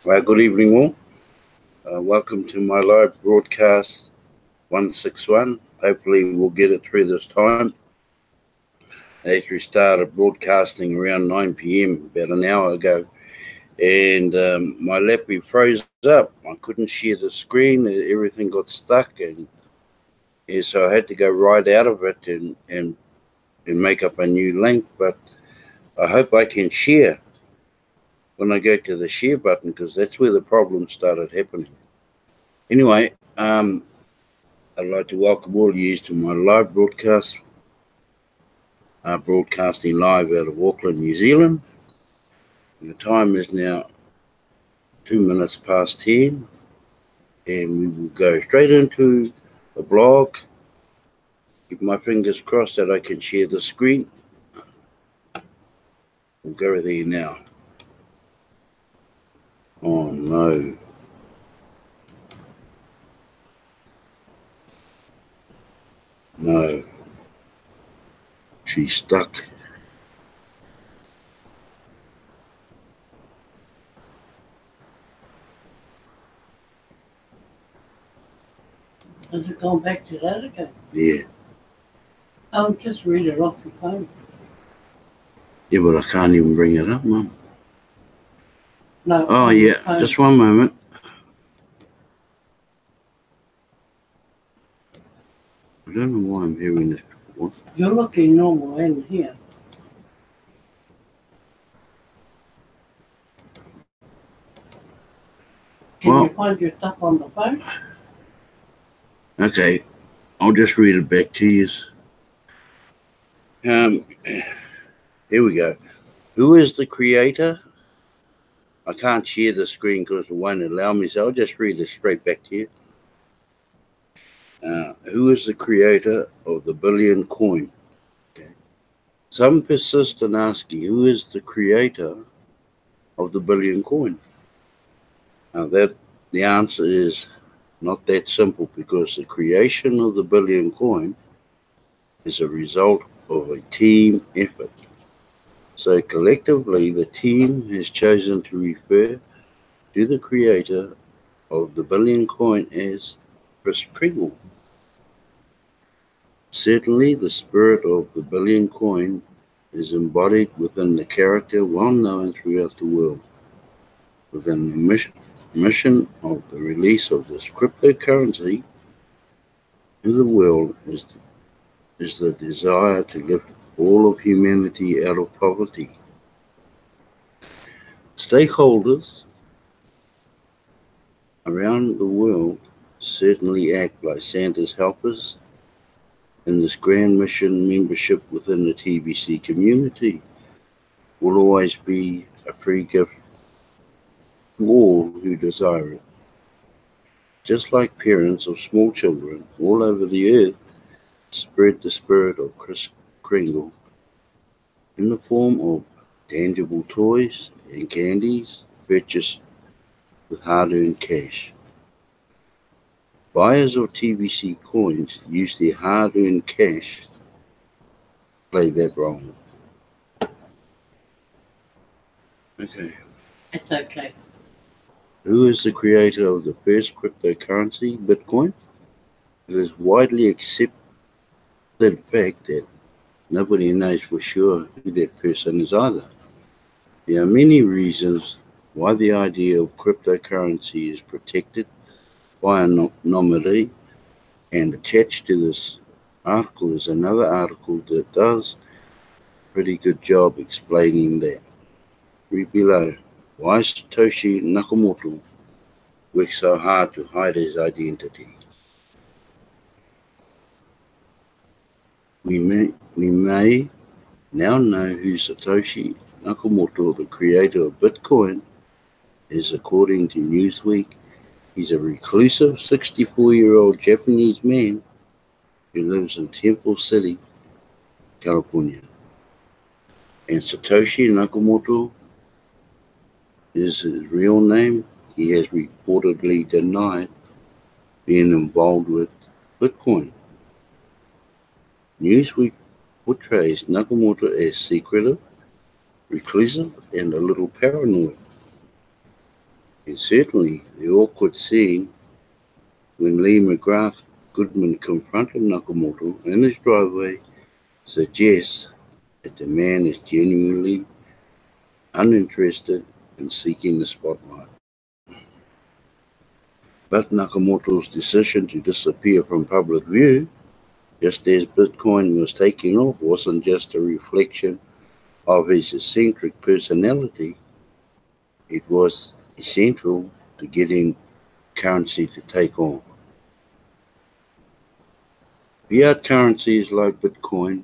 Well, good evening, all. Welcome to my live broadcast 161. Hopefully, we'll get it through this time. As we started broadcasting around 9 p.m. about an hour ago, and my laptop froze up. I couldn't share the screen. Everything got stuck, and yeah, so I had to go right out of it and make up a new link. But I hope I can share when I go to the share button, because that's where the problem started happening. Anyway, I'd like to welcome all of you to my live broadcast, broadcasting live out of Auckland, New Zealand. And the time is now 2 minutes past 10, and we will go straight into the blog. Keep my fingers crossed that I can share the screen. We'll go there now. Oh no. No. She's stuck. Has it gone back to that again? Yeah. I'll just read it off your phone. Yeah, but I can't even bring it up, Mum. No. Oh, yeah. Just one moment. I don't know why I'm hearing this. What? You're looking normal in here. Can you find your stuff on the phone? Okay, I'll just read it back to you. Here we go. Who is the creator? I can't share the screen because it won't allow me, so I'll just read it straight back to you. Who is the creator of the billion coin? Okay. Some persist in asking, who is the creator of the billion coin? Now the answer is not that simple, because the creation of the billion coin is a result of a team effort. So collectively, the team has chosen to refer to the creator of the billion coin as Kris Kringle. Certainly, the spirit of the billion coin is embodied within the character well known throughout the world. Within the mission of the release of this cryptocurrency to the world is the desire to lift all of humanity out of poverty. Stakeholders around the world certainly act like Santa's helpers in this grand mission. Membership within the TBC community will always be a free gift to all who desire it. Just like parents of small children all over the earth spread the spirit of Kris Kringle in the form of tangible toys and candies purchased with hard-earned cash. Buyers of TBC coins use their hard-earned cash. Play that wrong. Okay. It's okay. Who is the creator of the first cryptocurrency, Bitcoin? It is widely accepted fact that nobody knows for sure who that person is either. There are many reasons why the idea of cryptocurrency is protected by anonymity, and attached to this article is another article that does a pretty good job explaining that. Read below. Why Satoshi Nakamoto works so hard to hide his identity. We may now know who Satoshi Nakamoto, the creator of Bitcoin, is. According to Newsweek, he's a reclusive 64-year-old Japanese man who lives in Temple City, California. And Satoshi Nakamoto is his real name. He has reportedly denied being involved with Bitcoin. Newsweek portrays Nakamoto as secretive, reclusive, and a little paranoid. And certainly the awkward scene when Lee McGrath Goodman confronted Nakamoto in his driveway suggests that the man is genuinely uninterested in seeking the spotlight. But Nakamoto's decision to disappear from public view, just as Bitcoin was taking off, wasn't just a reflection of his eccentric personality. It was essential to getting currency to take off. Fiat currencies like Bitcoin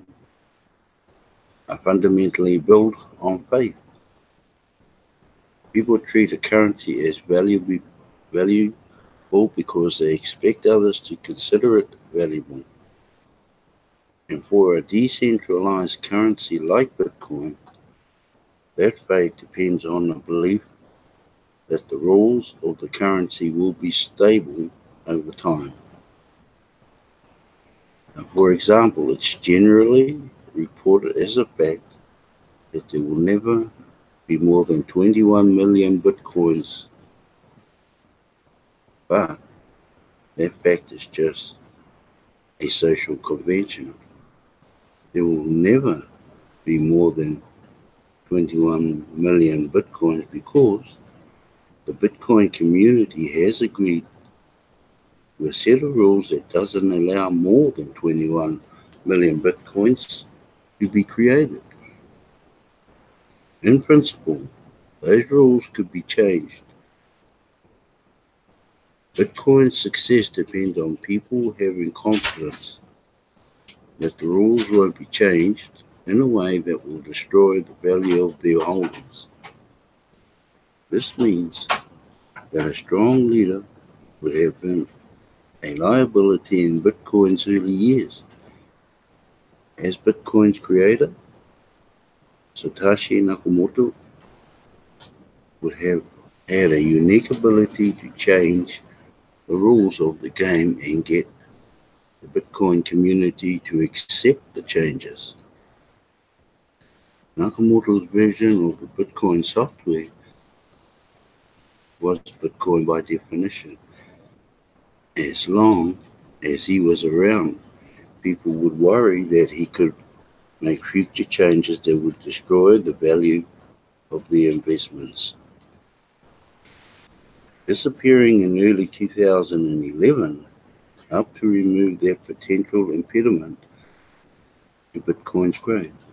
are fundamentally built on faith. People treat a currency as valuable because they expect others to consider it valuable. And for a decentralized currency like Bitcoin, that faith depends on the belief that the rules of the currency will be stable over time. Now, for example, it's generally reported as a fact that there will never be more than 21 million Bitcoins, but that fact is just a social convention. There will never be more than 21 million Bitcoins because the Bitcoin community has agreed to a set of rules that doesn't allow more than 21 million Bitcoins to be created. In principle, those rules could be changed. Bitcoin's success depends on people having confidence that the rules won't be changed in a way that will destroy the value of their holdings. This means that a strong leader would have been a liability in Bitcoin's early years. As Bitcoin's creator, Satoshi Nakamoto would have had a unique ability to change the rules of the game and get the Bitcoin community to accept the changes. Nakamoto's version of the Bitcoin software was Bitcoin by definition. As long as he was around, people would worry that he could make future changes that would destroy the value of their investments. Disappearing in early 2011 helped to remove that potential impediment to Bitcoin's growth.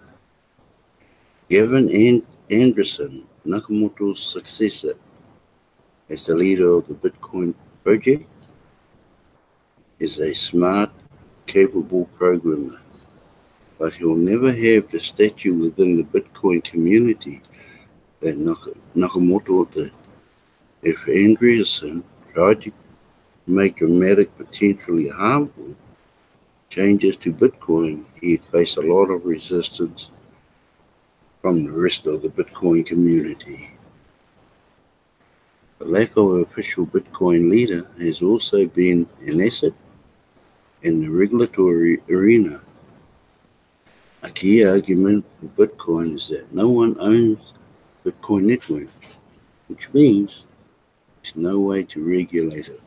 Gavin Anderson, Nakamoto's successor as the leader of the Bitcoin project, is a smart, capable programmer, but he'll never have the stature within the Bitcoin community that Nakamoto did. If Andreessen tried to make dramatic, potentially harmful changes to Bitcoin, he'd face a lot of resistance from the rest of the Bitcoin community. The lack of an official Bitcoin leader has also been an asset in the regulatory arena. A key argument for Bitcoin is that no one owns Bitcoin network, which means there's no way to regulate it.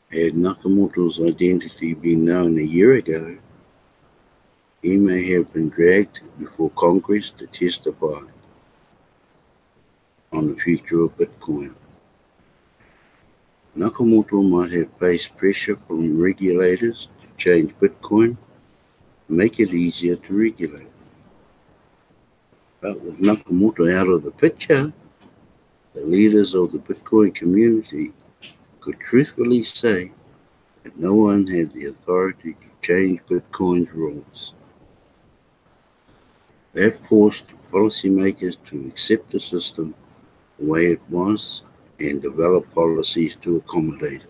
Had Nakamoto's identity been known a year ago, he may have been dragged before Congress to testify on the future of Bitcoin. Nakamoto might have faced pressure from regulators to change Bitcoin, make it easier to regulate. But with Nakamoto out of the picture, the leaders of the Bitcoin community could truthfully say that no one had the authority to change Bitcoin's rules. That forced policymakers to accept the system the way it was and develop policies to accommodate it.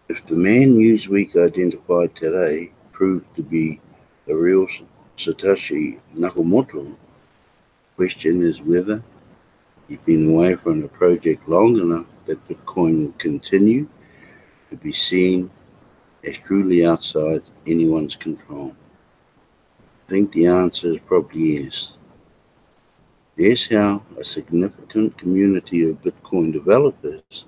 If the man Newsweek identified today proved to be the real Satoshi Nakamoto, the question is whether he's been away from the project long enough that Bitcoin will continue to be seen as truly outside anyone's control. I think the answer is probably yes. There's how a significant community of Bitcoin developers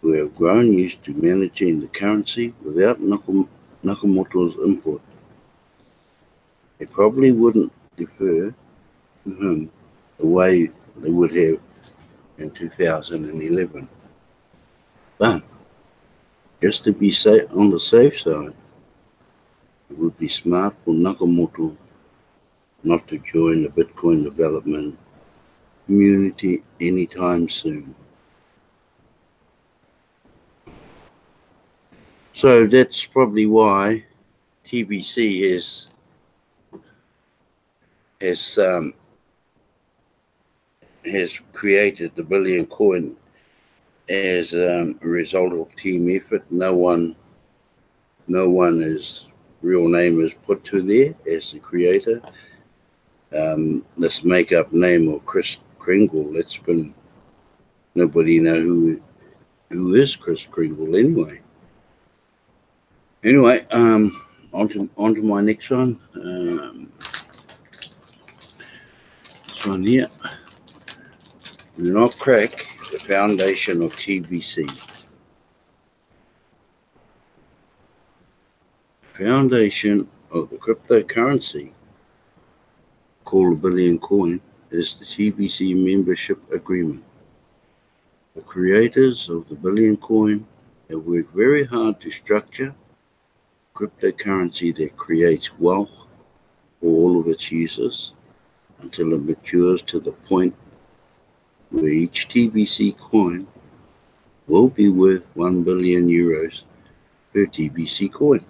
who have grown used to managing the currency without Nakamoto's input. They probably wouldn't defer to him the way they would have in 2011. But just to be safe on the safe side, it would be smart for Nakamoto not to join the Bitcoin development community anytime soon. So that's probably why TBC has created the Billion Coin as a result of team effort. No one is real name is put to there as the creator. This make-up name of Chris Kringle, that's been nobody know who is Chris Kringle anyway. Anyway, on to my next one. This one here. Do not crack the foundation of TBC. Foundation of the cryptocurrency called a Billion Coin is the TBC membership agreement. The creators of the Billion Coin have worked very hard to structure cryptocurrency that creates wealth for all of its users until it matures to the point where each TBC coin will be worth 1 billion euros per TBC coin.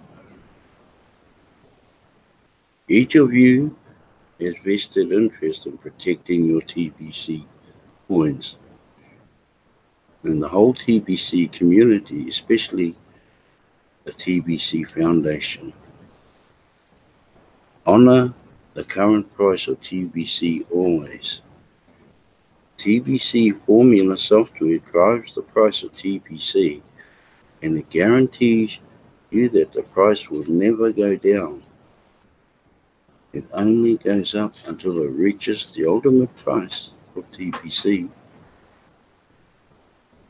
Each of you has vested interest in protecting your TBC coins. And the whole TBC community, especially the TBC Foundation. Honor the current price of TBC always. TBC formula software drives the price of TBC, and it guarantees you that the price will never go down. It only goes up until it reaches the ultimate price of TBC.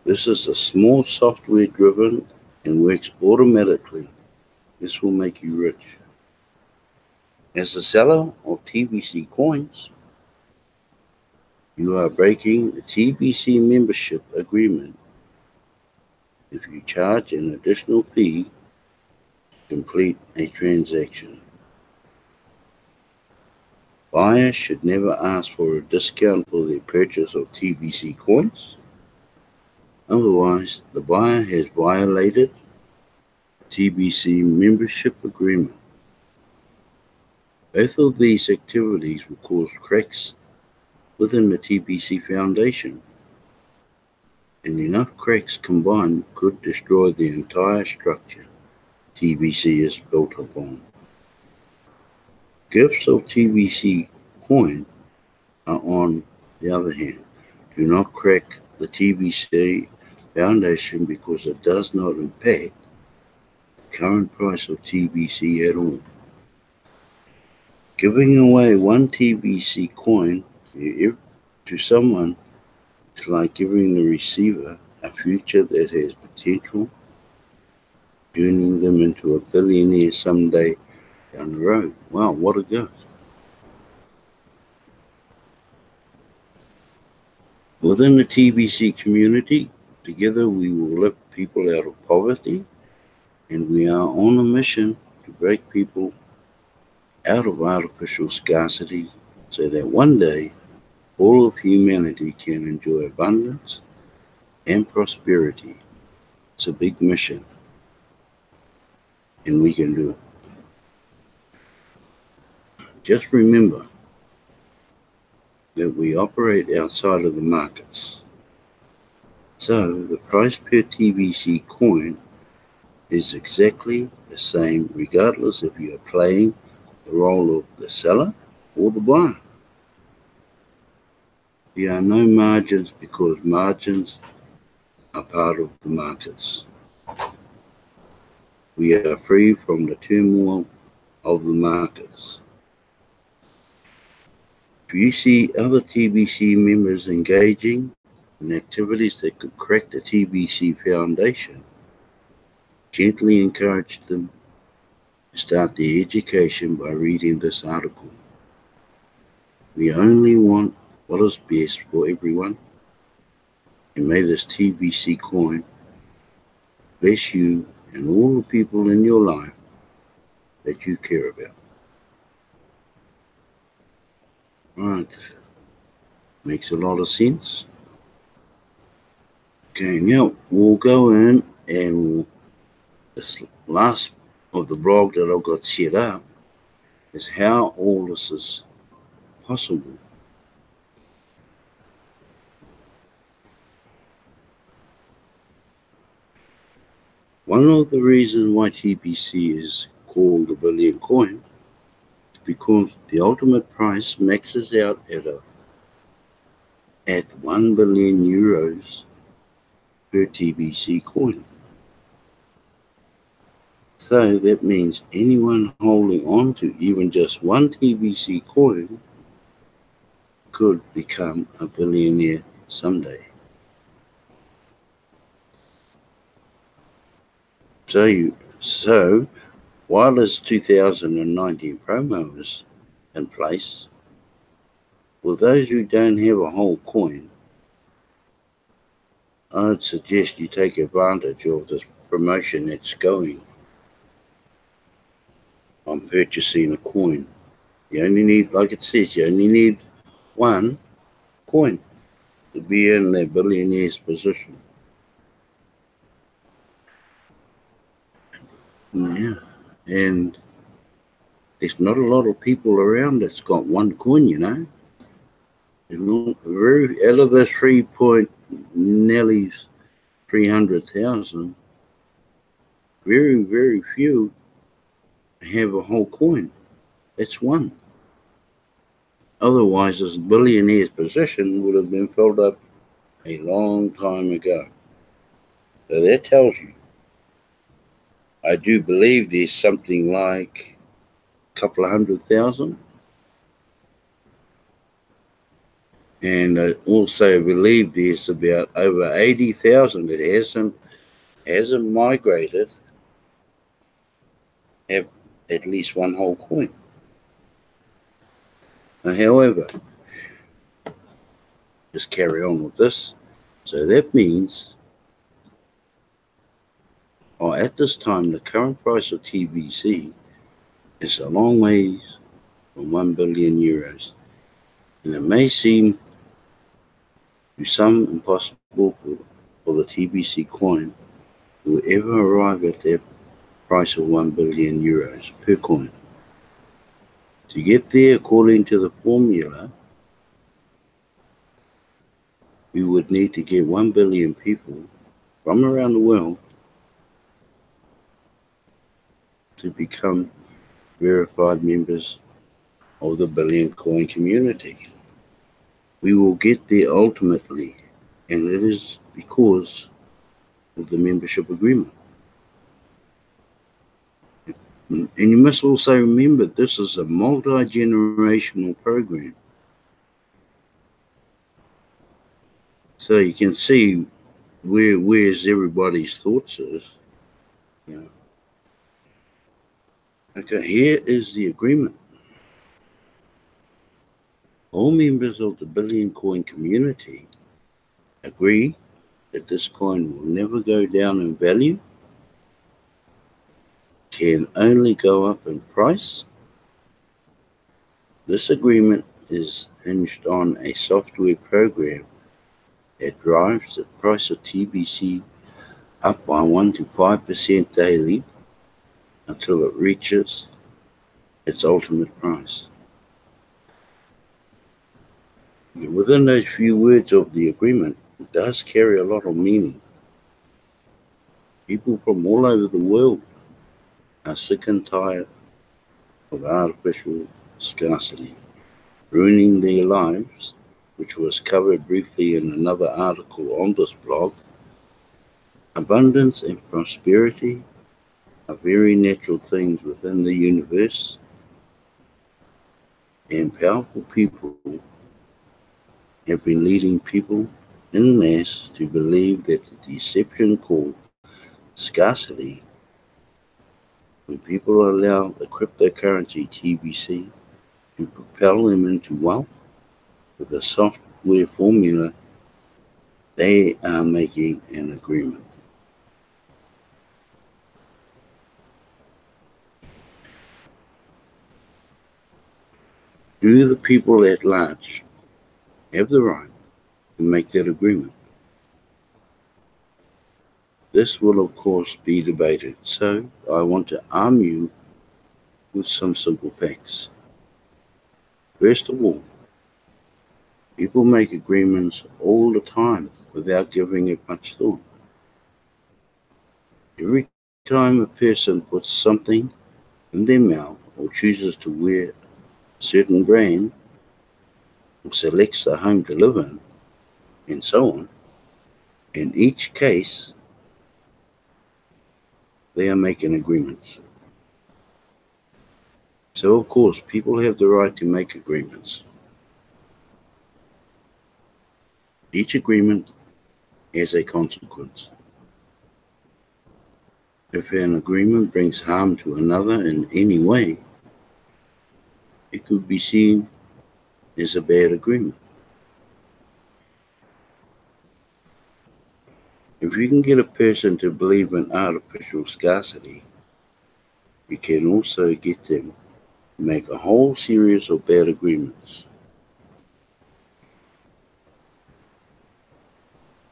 This is a small software driven and works automatically. This will make you rich. As a seller of TBC coins, you are breaking the TBC membership agreement if you charge an additional fee to complete a transaction. Buyers should never ask for a discount for their purchase of TBC coins. Otherwise, the buyer has violated the TBC membership agreement. Both of these activities will cause cracks within the TBC Foundation, and enough cracks combined could destroy the entire structure TBC is built upon. Gifts of TBC coin are, on the other hand, do not crack the TBC Foundation because it does not impact the current price of TBC at all. Giving away one TBC coin to someone is like giving the receiver a future that has potential, turning them into a billionaire someday down the road. Wow, what a gift. Within the TBC community, together we will lift people out of poverty, and we are on a mission to break people out of artificial scarcity so that one day all of humanity can enjoy abundance and prosperity. It's a big mission, and we can do it. Just remember that we operate outside of the markets. So the price per TBC coin is exactly the same regardless if you are playing the role of the seller or the buyer. There are no margins because margins are part of the markets. We are free from the turmoil of the markets. If you see other TBC members engaging in activities that could crack the TBC foundation, gently encourage them to start their education by reading this article. We only want what is best for everyone, and may this TBC coin bless you and all the people in your life that you care about. Right. Makes a lot of sense. Okay, now we'll go in and this last of the blog that I've got set up is how all this is possible. One of the reasons why TBC is called the billion coin is because the ultimate price maxes out at 1 billion euros per TBC coin. So that means anyone holding on to even just one TBC coin could become a billionaire someday. So while this 2019 promo is in place, for those who don't have a whole coin, I'd suggest you take advantage of this promotion that's going on purchasing a coin. You only need, like it says, you only need one coin to be in the billionaire's position. Yeah, and there's not a lot of people around that's got one coin, you know. There's not very out of the 300,000, very, very few have a whole coin. That's one. Otherwise, this billionaire's position would have been filled up a long time ago. So that tells you. I do believe there's something like a couple of 100,000. And I also believe there's about over 80,000 that hasn't migrated, have at least one whole coin. However, just carry on with this. So that means, at this time, the current price of TBC is a long ways from 1 billion euros. And it may seem to some impossible for the TBC coin to ever arrive at the price of 1 billion euros per coin. To get there, according to the formula, we would need to get 1 billion people from around the world to become verified members of the billion coin community. We will get there ultimately, and it is because of the membership agreement. And you must also remember this is a multi-generational program. So you can see where's everybody's thoughts is. You know. Okay, here is the agreement. All members of the billion coin community agree that this coin will never go down in value, can only go up in price. This agreement is hinged on a software program that drives the price of TBC up by 1 to 5% daily until it reaches its ultimate price. Within those few words of the agreement, it does carry a lot of meaning. People from all over the world are sick and tired of artificial scarcity ruining their lives, which was covered briefly in another article on this blog. Abundance and prosperity are very natural things within the universe. And powerful people have been leading people in mass to believe that the deception called scarcity, when people allow the cryptocurrency TBC to propel them into wealth with a software formula, they are making an agreement. Do the people at large have the right to make that agreement? This will, of course, be debated, so I want to arm you with some simple facts. First of all, people make agreements all the time without giving it much thought. Every time a person puts something in their mouth or chooses to wear a certain brand or selects a home to live in, and so on, in each case, they are making agreements. So, of course, people have the right to make agreements. Each agreement has a consequence. If an agreement brings harm to another in any way, it could be seen as a bad agreement. If you can get a person to believe in artificial scarcity, you can also get them to make a whole series of bad agreements.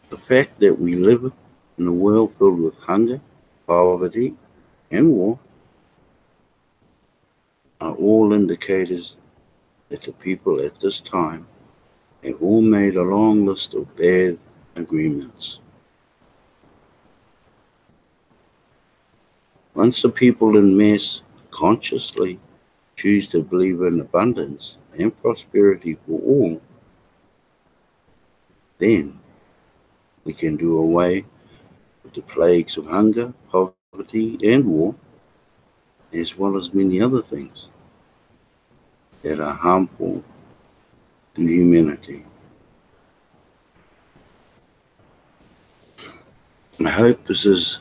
The fact that we live in a world filled with hunger, poverty, and war are all indicators that the people at this time have all made a long list of bad agreements. Once the people in mass consciously choose to believe in abundance and prosperity for all, then we can do away with the plagues of hunger, poverty, and war, as well as many other things that are harmful to humanity. I hope this is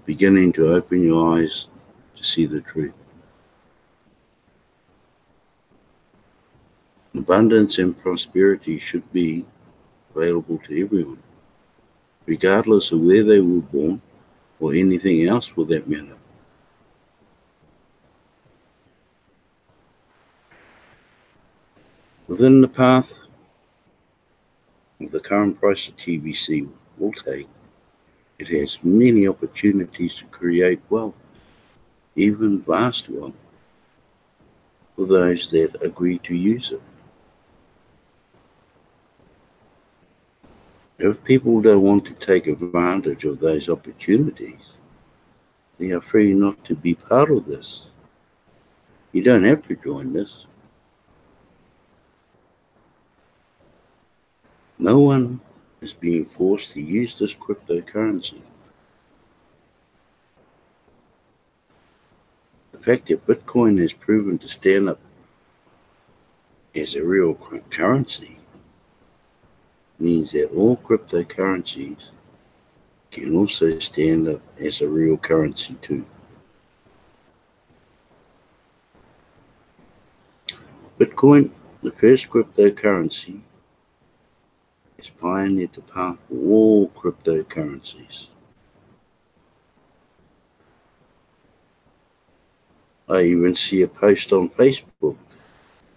beginning to open your eyes to see the truth. Abundance and prosperity should be available to everyone, regardless of where they were born or anything else for that matter. Within the path of the current price of TBC will take, it has many opportunities to create wealth, even vast wealth, for those that agree to use it. If people don't want to take advantage of those opportunities, they are free not to be part of this. You don't have to join this. No one is being forced to use this cryptocurrency. The fact that Bitcoin has proven to stand up as a real currency means that all cryptocurrencies can also stand up as a real currency too. Bitcoin, the first cryptocurrency, has pioneered the path for all cryptocurrencies. I even see a post on Facebook.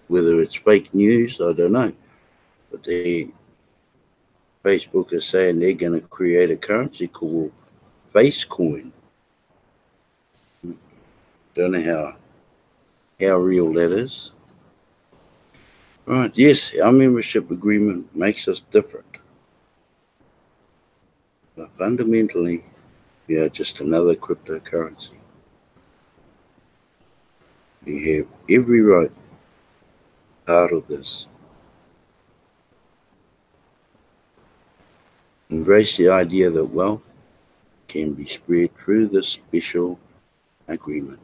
Whether it's fake news, I don't know. But Facebook is saying they're going to create a currency called Facecoin. Don't know how real that is. Right, yes, our membership agreement makes us different. But fundamentally, we are just another cryptocurrency. We have every right part of this. Embrace the idea that wealth can be spread through this special agreement.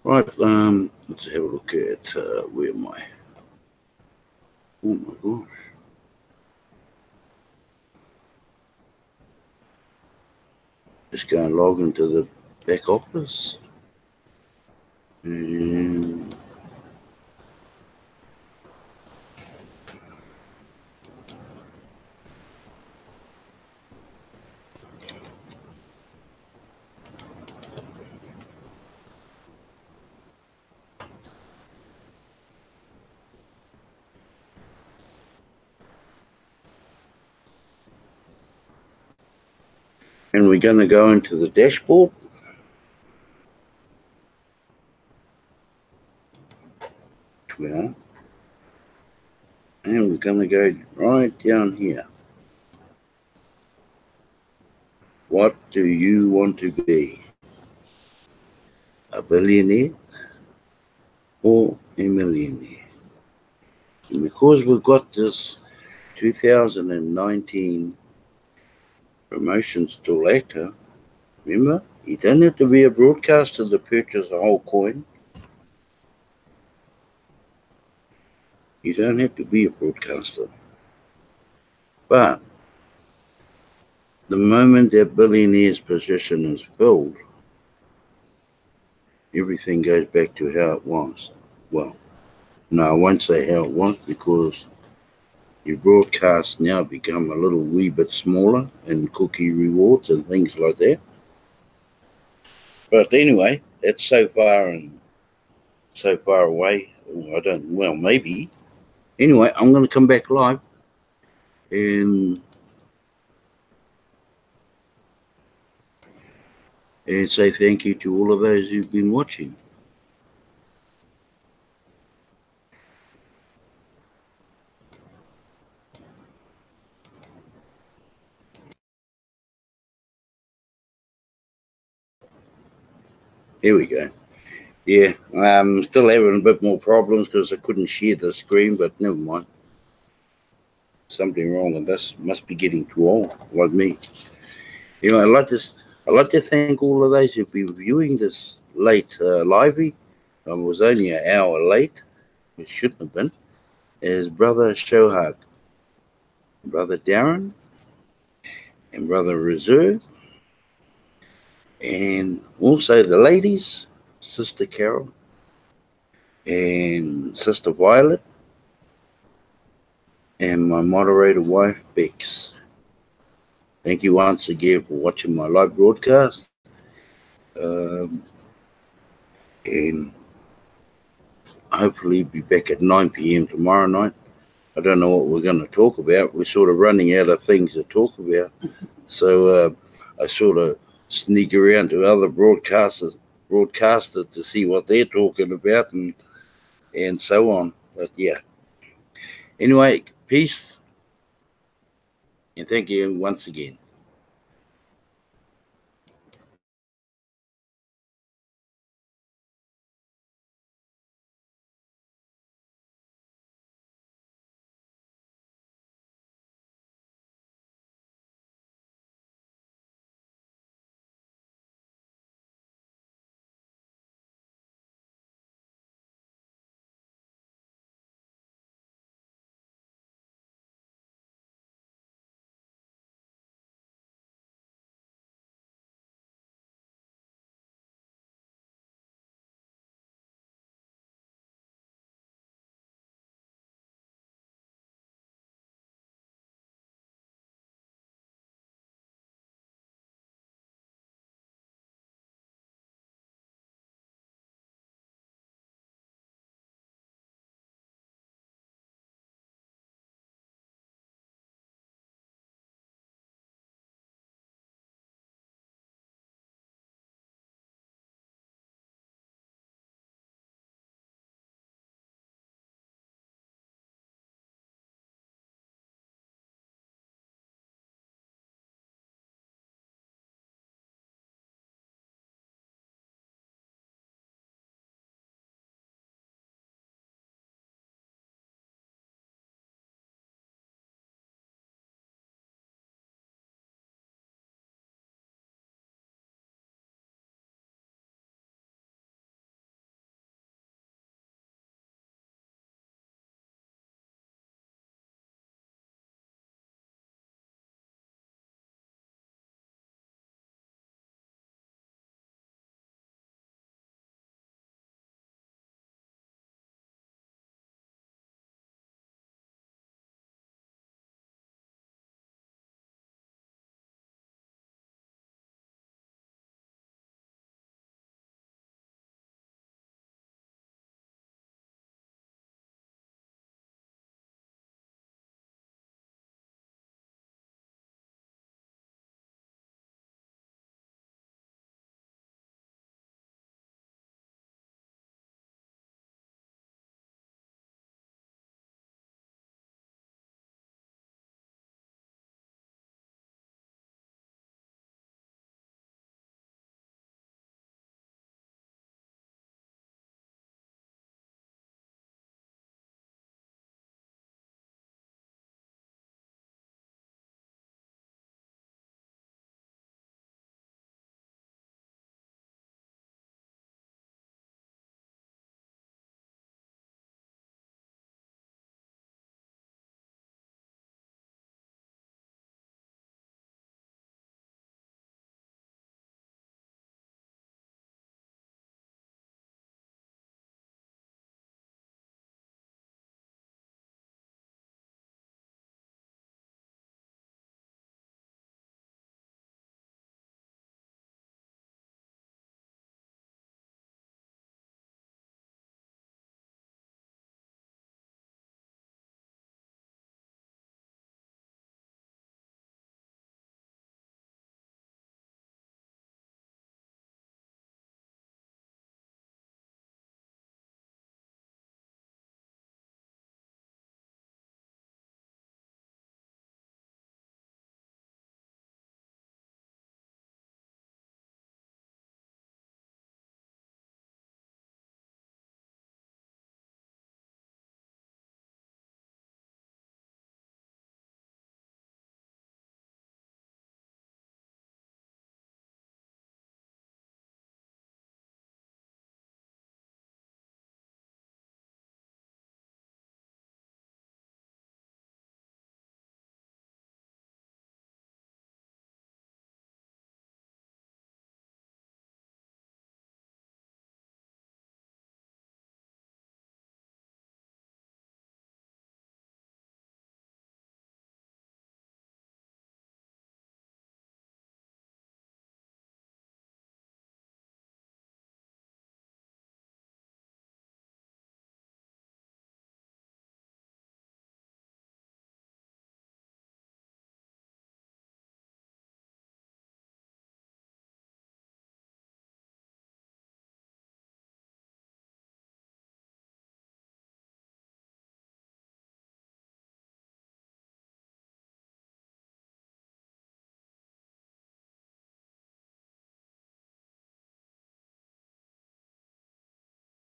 Right, let's have a look at where am I? Oh my gosh. Just go and log into the back office. And we're going to go into the dashboard. We are. And we're going to go right down here. What do you want to be? A billionaire or a millionaire? And because we've got this 2019 promotion still active, remember, you don't have to be a broadcaster to purchase a whole coin. You don't have to be a broadcaster. But the moment that billionaire's position is filled, everything goes back to how it was. Well, no, I won't say how it was, because your broadcasts now become a little wee bit smaller and cookie rewards and things like that. But anyway, it's so far away. Well, maybe. Anyway, I'm going to come back live and say thank you to all of those who've been watching. Here we go. Yeah, I'm still having a bit more problems because I couldn't share the screen, but never mind. Something wrong with this. Must be getting too old, like me. You know, I'd like to thank all of those who've been viewing this late livey. I was only an hour late, which shouldn't have been. Is Brother Shohag, Brother Darren, and Brother Reserve, and also the ladies, Sister Carol and Sister Violet, and my moderator wife, Bex. Thank you once again for watching my live broadcast. And hopefully be back at 9 p.m. tomorrow night. I don't know what we're going to talk about. We're sort of running out of things to talk about. So I sort of sneak around to other broadcasters to see what they're talking about and so on. But yeah. Anyway, peace. And thank you once again.